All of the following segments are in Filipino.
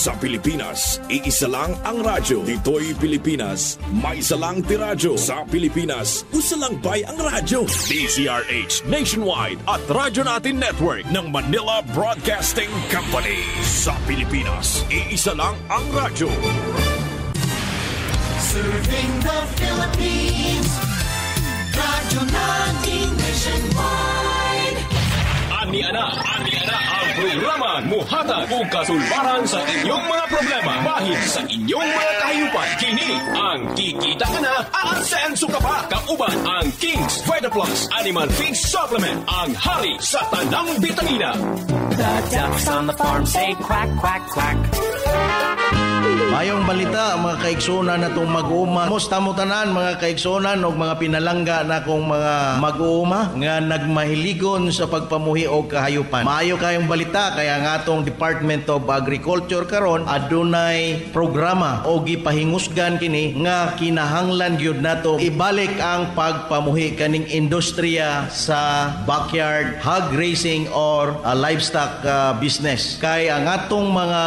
Sa Pilipinas, iisa lang ang radyo. Dito'y Pilipinas, may isa lang tiradyo. Sa Pilipinas, usa lang bay ang radyo. DZRH Nationwide at Radyo Natin Network ng Manila Broadcasting Company. Sa Pilipinas, iisa lang ang radyo. Serving the Philippines, Radyo Natin Nationwide. Ani-ana ang programa muhatag og kasulbaran sa inyong mga problema bahin sa inyong mga kahayupan. Kini ang Kikita Ka Na, aasenso ka pa. Kauban ang King's Vita Plus Animal Feed Supplement, ang hari sa tanang bitamina. The ducks on the farm say quack, quack, quack. Mayong balita mga kaigsunan na itong mag-uuma. Musta mo tanan mga kaigsunan o mga pinalangga na kong mga mag-uuma nga nagmahiligon sa pagpamuhi o kahayupan. Maayo kayong balita kaya nga itong Department of Agriculture karon adunay programa o gipahingusgan kini nga kinahanglan gyud nato ibalik ang pagpamuhi kaning industriya sa backyard hog raising or livestock business. Kaya ang atong mga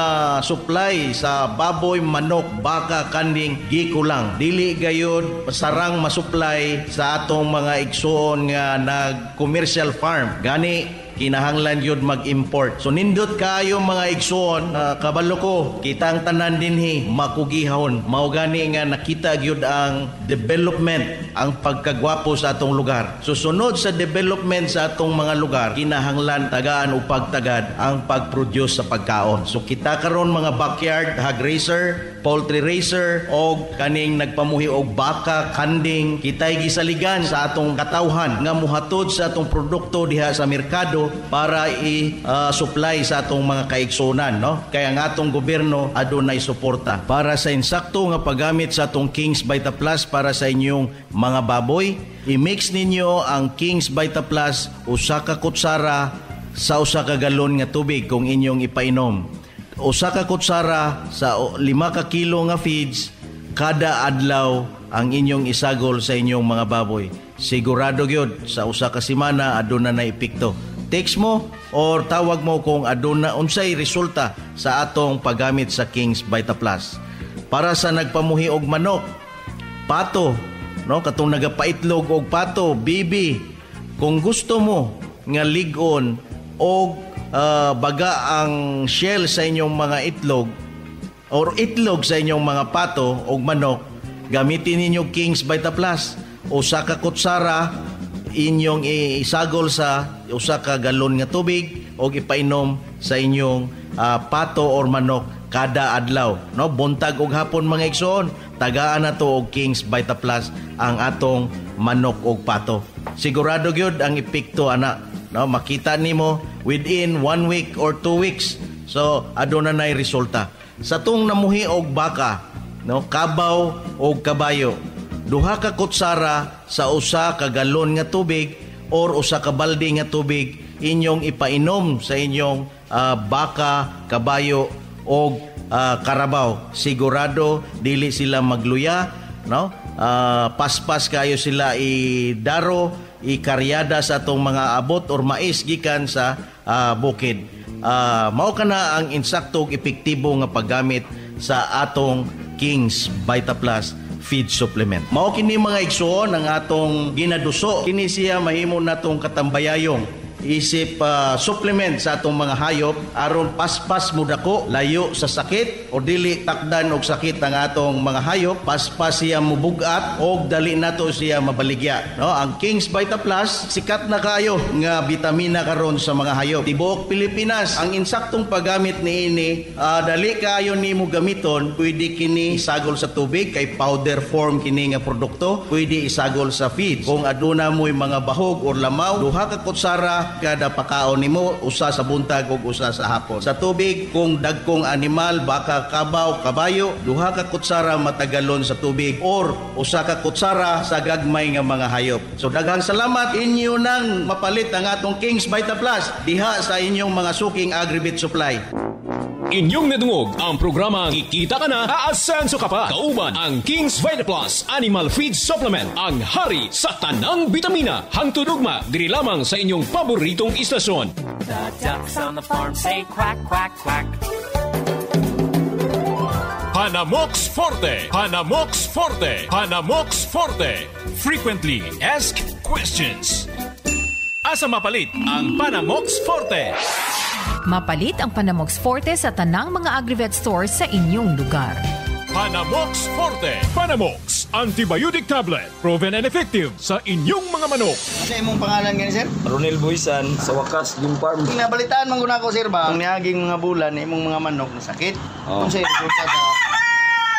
supply sa baboy, manok, baka, kanding, gikulang. Dili gayud sarang masupply sa atong mga igsoon nga nag-commercial farm. Gani, kinahanglan yun mag-import. So nindot kayo mga igsoon, kabalo ko, kitang tanan dinhi, makugihon. Mao gani nga nakita gyud ang development, ang pagkagwapo sa atong lugar. So sunod sa development sa atong mga lugar, kinahanglan tagaan o pagtagad ang pag-produce sa pagkaon. So kita karon mga backyard hog raiser, poultry raiser, o kaning nagpamuhi og baka, kanding, kitay gisaligan sa atong katawhan nga muhatod sa atong produkto diha sa merkado para i-supply sa atong mga kaigsunan, no? Kaya nga atong gobyerno adunay suporta para sa insakto nga paggamit sa atong King's Vita Plus para sa inyong mga baboy. I-mix ninyo ang King's Vita Plus usa ka kutsara sa usa ka galon nga tubig kung inyong ipainom. Usa ka kutsara sa 5 ka kilo nga feeds kada adlaw ang inyong isagol sa inyong mga baboy. Sigurado gyud sa usa ka semana aduna na epekto. Text mo or tawag mo kung aduna unsay resulta sa atong paggamit sa King's Vita Plus. Para sa nagpamuhi og manok, pato, no, katong nagapaitlog og pato, bibi, kung gusto mo nga ligon og baga ang shell sa inyong mga itlog or itlog sa inyong mga pato og manok, gamitin ninyo King's Vita Plus. Usa ka kutsara inyong isagol sa usa ka galon nga tubig o ipainom sa inyong pato or manok kada adlaw, no? Buntag ug hapon mga igsoon, tagaan na to og King's Vita Plus ang atong manok ug pato. Sigurado gyud ang epekto ana, no? Makita nimo within 1 week or 2 weeks. So aduna nay resulta. Sa tong namuhi og baka, no, kabaw og kabayo, duha ka kutsara sa usa ka galon nga tubig or usa ka balde nga tubig inyong ipainom sa inyong baka, kabayo o karabaw. Sigurado dili sila magluya, no? Paspas kayo sila idaro, ikaryada sa atong mga abot or mais gikan sa bukid. Mao kana ang insakto ug epektibo nga paggamit sa atong King's Vita Plus feed supplement. Mao kini mga igsoon ang atong ginaduso. Kini siya mahimo natong katambayayong isip supplement sa atong mga hayop aron paspas mudako layo sa sakit o dili takdan og sakit ang atong mga hayop. Paspas siya mubugat og dali nato siya mabaligya, no? Ang King's Vita Plus sikat na kayo nga bitamina karon sa mga hayop tibuok Pilipinas. Ang insaktong paggamit niini dali kayo nimo gamiton. Pwede kini isagol sa tubig kay powder form kini nga produkto. Pwede isagol sa feed kung aduna mo'y mga bahog or lamaw. Duha ka kutsara kada pakaon nimo, usa sa buntag ug usa sa hapon. Sa tubig kung dagkong animal, baka, kabaw, kabayo, duha ka kutsara matagalon sa tubig or usa ka kutsara sa gagmay nga mga hayop. So daghang salamat inyo nang mapalit ang atong King's Vita Plus diha sa inyong mga suking Agribit Supply. Inyong nadungog ang programang Kikita Ka Na, aasenso ka pa. Kauban ang King's Vita Plus Animal Feed Supplement, ang hari sa tanang bitamina. Hangtudugma diri lamang sa inyong paboritong istasyon. The ducks on the farm say quack, quack, quack. Panamox Forte. Panamox Forte. Panamox Forte. Frequently asked questions. Asa mapalit ang Panamox Forte? Mapalit ang Panamox Forte sa tanang mga Agrivet stores sa inyong lugar. Panamox Forte. Panamox Antibiotic Tablet. Proven and effective sa inyong mga manok. Ano imong pangalan gani sir? Ronel Buisan sa Wakas Game Farm. Nabalitaan man guna ko sir ba? Ang niaging mga bulan imong mga manok nasakit. Kung sa resulta sa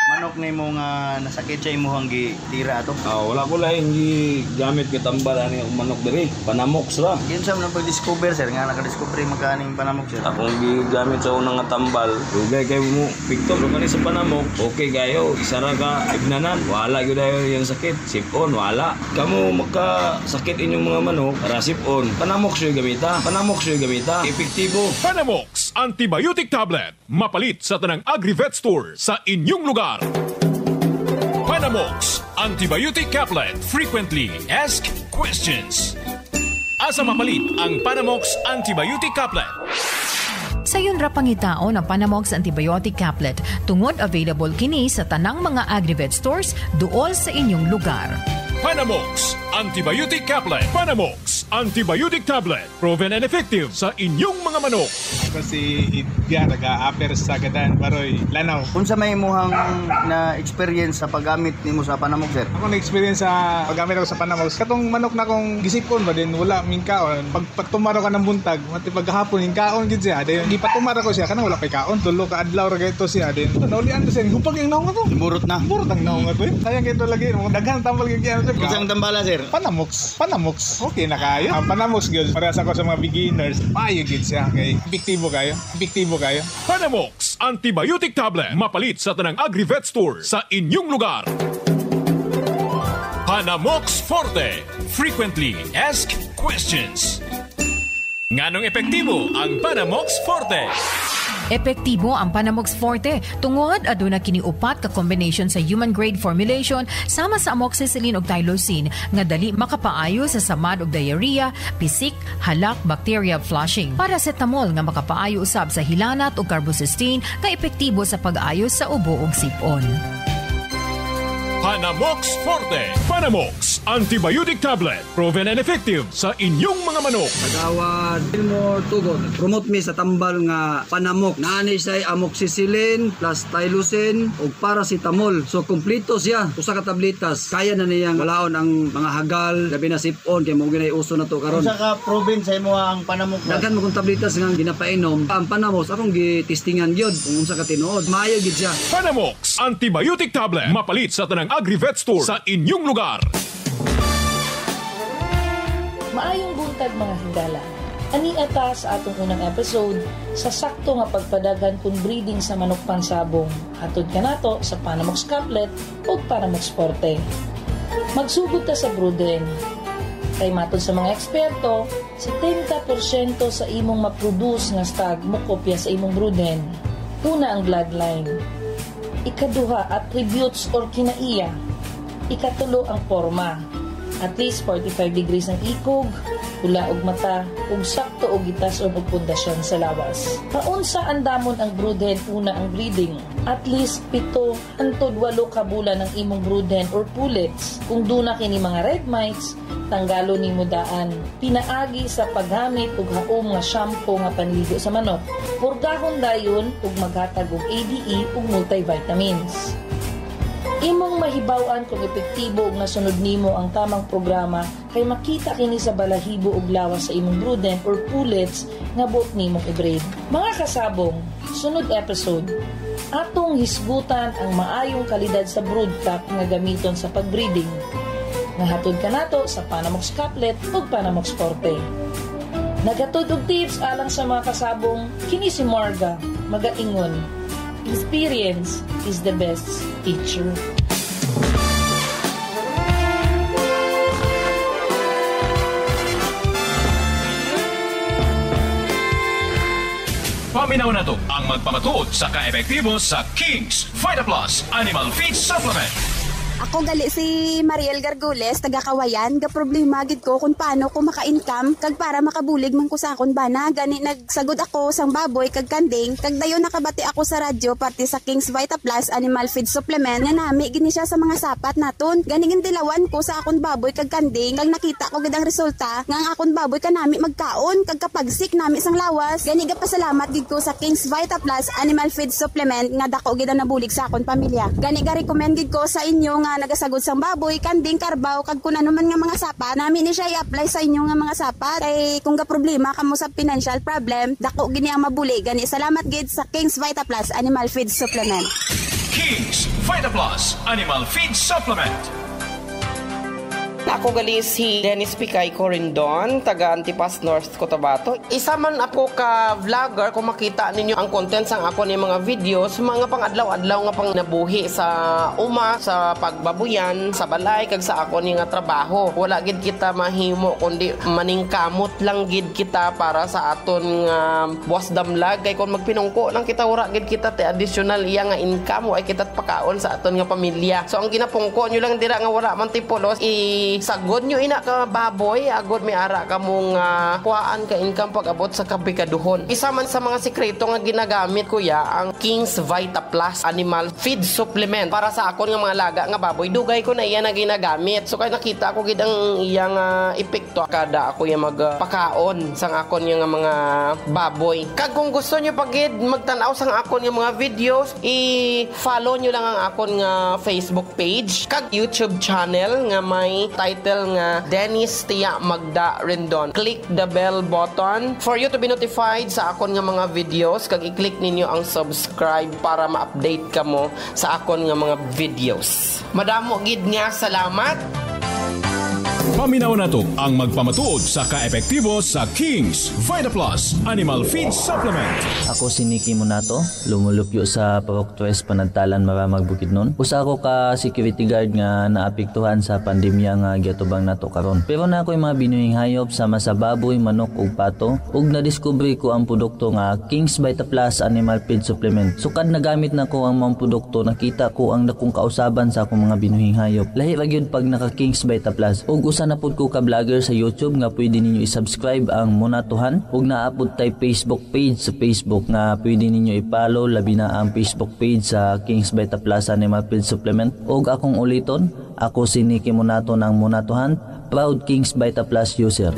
manok na imong nasakit sa imong gitira ato. Wala ko lang hindi gamit kitambal ani ang manok diri. Panamox ra. Yun sa mga pag-discover sir nga nakadiscover magkaning Panamox sir. Akong gigamit sa unang nga tambal. Dugay kay mo Victor kani sa Panamox. Okay gayo, isa ra ka ignanan. Wala gyud ayo yung sakit. Sipon wala. Kamo magkasakit inyong mga manok, ra sipon. Panamox yung gamita. Panamox yung gamita. Epektibo. Panamox Antibiotic Tablet. Mapalit sa tanang Agrivet store sa inyong lugar. Panamox Antibiotic Caplet. Frequently asked questions. Asa mapalit ang Panamox Antibiotic Caplet? Sayon ra pangitaon ang Panamox Antibiotic Caplet tungod available kini sa tanang mga Agrivet stores duol sa inyong lugar. Panamox Antibiotic Caplet. Panamox Antibiotic Tablet. Proven and effective sa inyong mga manok. Kasi idya nag-a-apper sa gadan baroy lanaw. Unsa may imong na experience sa paggamit nimo sa Panamox sir? Ako na-experience sa paggamit ako sa Panamox. Katong manok na kong gisipon ba din wala mingkaon. Pag patumaro ka ng buntag, mati paghapon ingkaon gid siya. Dayon di patumaro ko siya kana wala kay kaon tulo ka adlaw ra gayto siya din. Naulian to siya hupag yung naong to. Burot na. Burot ang naong to. Sayang kito lagi daghan tambal gid yan. Isang tambala sir. Panamox. Panamox. Okay na kayo. Ang Panamox gyud para sa ko sa mga beginners. Payo gid siya kay epektibo kayo. Epektibo kayo. Panamox Antibiotic Tablet. Mapalit sa tanang Agrivet store sa inyong lugar. Panamox Forte. Frequently asked questions. Nganong epektibo ang Panamox Forte? Epektibo ang Panamox Forte tungod aduna kini upat ka combination sa human grade formulation sama sa amoxicillin ug tylosin nga dali makapaayo sa samad ug diarrhea, pisik, halak, bacteria flushing. Paracetamol nga makapaayo usab sa hilanat ug carbocysteine nga epektibo sa pag-ayos sa ubo ug sipon. Panamox Forte. Panamox Antibiotic Tablet. Proven and effective sa inyong mga manok. Agawad Gilmore Tugon. Promote mi sa tambal nga Panamox. Naani say amoxicillin plus tylosin ug paracetamol. So kompleto siya. Usa ka tablitas. Kaya na niyang walaon ang mga hagal, labi na sipon kay mao ginay uso na to karon. Usa ka proven sa imo ang Panamox. Daghan mo kung tablitas nga ginapainom. Ang Panamox akong gitistingan gyud kung unsa ka tinuod. Maayo gid siya. Panamox Antibiotic Tablet. Mapalit sa tanang Agrivet store sa inyong lugar. Maayong buntag mga higala. Ani ata sa atong unang episode sa sakto nga pagpadaghan kun breeding sa manok pansabong. Hatod kanato sa Panamox Caplet o Panamox Forte. Magsugod ta sa brooden. Kay matod sa mga eksperto, 70% sa imong maproduce nga stag mokopya sa imong brooden. Una ang bloodline. Ikaduha, attributes or kinaiya. Ikatulo ang forma. At least 45 degrees ang ikog, hula og mata, ug sakto og gitas o pundasyon sa lawas. Paunsa andamon ang broodhen una ang breeding. At least 7 hangtod 8 ka bulan ang imong broodhen or pullets. Kung duna kini mga red mites, tanggalo nimo daan. Pinaagi sa paggamit og haom nga shampoo nga panligo sa manok. Purgahon dayon ug maghatag og ADE ug multivitamins. Imong mahibaw-an kung epektibo ug nasunod nimo ang tamang programa kay makita kini sa balahibo ug lawas sa imong broodhen or pullets nga buot nimong i-breed. Mga kasabong, sunod episode, atong hisgutan ang maayong kalidad sa brood cap nga gamiton sa pagbreeding. Nahatod kanato sa Panamox Caplet ug Panamox Forte. Nagatod og tips alang sa mga kasabong, kini si Marga, magaingon. Experience is the best teacher. Paminaw na to ang magpapatuod sa kaepektibo sa King's Vita Plus Animal Feed Supplement. Ako gali si Mariel Gargules, taga Kawayan, ga problema gid ko kung paano ko maka-income kag para makabulig man ko sa akon bana. Gani nagsagod ako sang baboy kag kanding, kag dayon nakabati ako sa radyo parte sa King's Vita Plus Animal Feed Supplement nga nami gini siya sa mga sapat naton. Gani gintilawan ko sa akon baboy kag kanding, kag nakita ko gid ang resulta nga ang akon baboy kanami magkaon kag kapagsik nami sang lawas. Gani ga pasalamat gid ko sa King's Vita Plus Animal Feed Supplement nga dako gid ang nabulig sa akon pamilya. Gani ga recommend gid ko sa inyo nga nagasagod sang baboy, kanding, karbaw, kag kun ano man nga mga sapat, nami ni siya i-apply sa inyo nga mga sapat. Kay kung ga problema kamo sa financial problem, dako gini ang mabuli. Gani salamat gid sa King's Vita Plus Animal Feed Supplement. King's Vita Plus Animal Feed Supplement. Ako gali si Dennis Picay Corindon, taga Antipas North Cotabato. Isa man ako ka vlogger, kung makita ninyo ang contents ang ako ni mga videos, mga pang-adlaw-adlaw nga pang nabuhi sa uma, sa pagbabuyan, sa balay, kag sa ako ni nga trabaho. Wala gid kita mahimo kundi maningkamot lang gid kita para sa aton nga buwas damlag. Kay kung magpinungko lang kita, wala gid kita te additional iya nga income ay kita pakaon sa aton nga pamilya. So ang ginapungko nyo lang dira nga wala man tipulos, sagod nyo ina ka baboy, agod may ara ka mong kuhaan ka income pag abot sa kabikaduhon. Isa man sa mga sikreto nga ginagamit kuya ang King's Vita Plus Animal Feed Supplement para sa akon nga mga laga nga baboy. Dugay ko na iya na ginagamit. So kay nakita ko gid ang iyang epekto kada ako yung magpakaon sang akon nga mga baboy. Kag kung gusto nyo pagid magtanaw sang akon nga mga videos, i-follow nyo lang ang akon nga Facebook page kag YouTube channel nga may title nga Dennis Tia Magda Rendon. Click the bell button for you to be notified sa akon nga mga videos, kag i-click ninyo ang subscribe para ma-update kamo sa akon nga mga videos. Madamo gid nga salamat. Paminaw na to ang magpamatuod sa kaepektibo sa King's Vita Plus Animal Feed Supplement. Ako si Nicky Monato, lumulupyo sa Purok 3 Panagtalan, Maramag, Bukidnon. Usa ako ka security guard nga naapektuhan sa pandemya nga giatubang nato karon. Pero na ako yung mga binuhing hayop sama sa baboy, manok ug pato, ug nadiskubre ko ang produkto nga King's Vita Plus Animal Feed Supplement. Sukad nagamit na ko ang mga produkto, nakita ko ang dakong kausaban sa akong mga binuhing hayop. Lahi ra gyud pag naka King's Vita Plus. Ug usa na pud ko ka vlogger sa YouTube nga pwede ninyo i-subscribe ang Monatuhan, ug naapod tay Facebook page sa Facebook nga pwede ninyo i-follow, labi na ang Facebook page sa King's Vita Plus Animal Feed Supplement. Ug akong uliton, ako si Nicky Monato ng Monatuhan, proud King's Vita Plus user.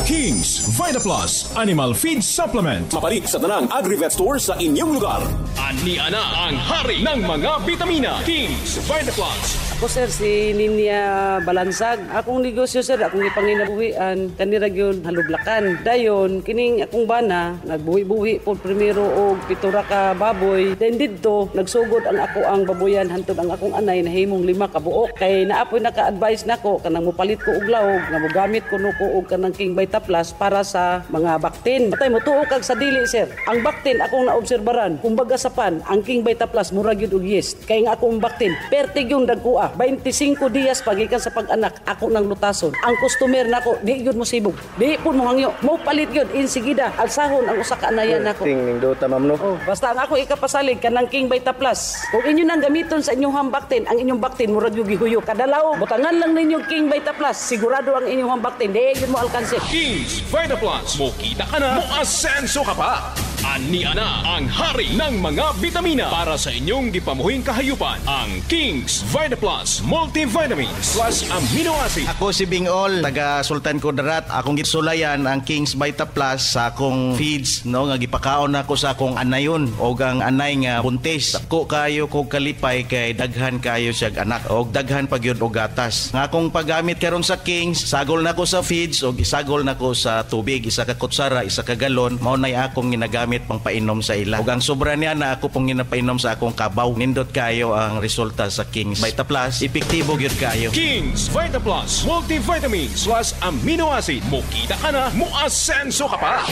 King's Vita Plus Animal Feed Supplement. Mapalit sa tanang Agri-Vet Store sa inyong lugar. Ania na ang hari ng mga bitamina. King's Vita Plus. Ako sir, si Ninya Balansag. Akong negosyo sir, akong ipanginabuhian, kanira yun halublakan. Dayon, kining akong bana, nagbuhi-buhi po primero og pitura ka baboy. Then dito, nagsugod ang ako ang baboyan, hantod ang akong anay na himong 5 ka buok. Kay naapoy naka-advise nako kanang mupalit ko og lawog, nga mogamit ko nuko og kanang King Vita Plus para sa mga baktin. Patay mo tuo kag sa dili sir. Ang baktin akong naobserbaran, kumbaga sa pan, ang King Vita Plus murag yun og yeast. Kay nga akong baktin, pertig yung dagkua. 25 dias pagikan sa pag-anak, ako nang lutason. Ang customer nako, di yun mo sibog. Di po mo hangyo. Mo palit yun, insigida. Alsahon ang usa ka anayan nako. Ting do tamam no. Oh, basta ang ako ikapasalig kanang King Vita Plus. Kung inyo nang gamiton sa inyong hambaktin, ang inyong baktin murag yung gihuyok. Kadalaw, butangan lang ninyo King Vita Plus. Sigurado ang inyong hambaktin, di yun mo alkanse. King's Vita Plus. Mukita ka na, muasenso ka pa. Ania na ang hari ng mga bitamina para sa inyong gipamuhing kahayupan. Ang King's Vita Plus Multivitamins plus Amino Acid. Ako si Bingol, taga Sultan Kudarat. Akong gitsulayan ang King's Vita Plus sa akong feeds, no, nga gipakaon ako sa akong anayon o ang anay nga buntis. Ako kayo kog kalipay kay daghan kayo siya anak o daghan pagyud og gatas. Nga akong paggamit karon sa King's, sagol na ko sa feeds o isagol na ko sa tubig, isa ka kutsara, isa ka galon, mao nay akong ginagamit pang painom sa ila. Ug ang sobra niya na ako pong ginapainom sa akong kabaw. Nindot kayo ang resulta sa King's Vita Plus. Epektibo gyud kayo. King's Vita Plus Multivitamins plus Amino Acid. Mukita ka na, muasenso ka pa.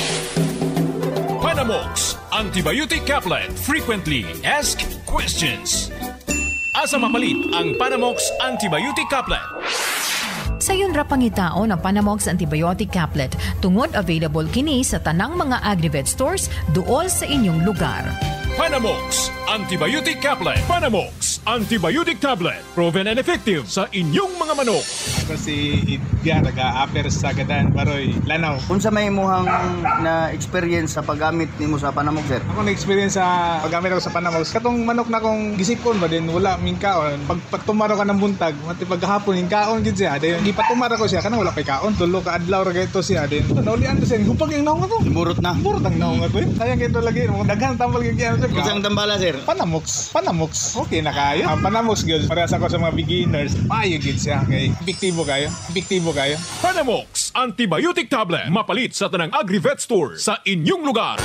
Panamox Antibiotic Caplet. Frequently Asked Questions. Asa mapalit ang Panamox Antibiotic Caplet? Sayon ra pangitaon ang Panamox Antibiotic Caplet tungod available kini sa tanang mga Agri-Vet stores duol sa inyong lugar. Panamox Antibiotic Caplet. Panamox Antibiotic Tablet. Proven and effective sa inyong mga manok. Kasi Idga nag-a-apper sa gadan baroy lanaw. Unsa may imuhang na experience sa paggamit nimo sa Panamox, sir? Ako na experience sa paggamit ako sa Panamox. Katong manok na kong gisipon ba din wala ming kaon. Pag patumaro ka ng buntag, mati paghapon ning kaon gid siya. Dayon di patumaro ko siya kanang wala pay kaon. Tulo ka adlaw ra gayto siya din. Naulian to siya hupag yung naong ato. Burot na. Burot ang naong ato. Kaya gito lagi mo daghan tambal gid yan. Isang tambala, sir. Panamox. Panamox. Okay na kayo. Ang Panamox gyud para sa ko sa mga beginners. Maayo gid siya kay epektibo kayo. Epektibo kayo. Panamox Antibiotic Tablet. Mapalit sa tanang Agri-Vet Store sa inyong lugar.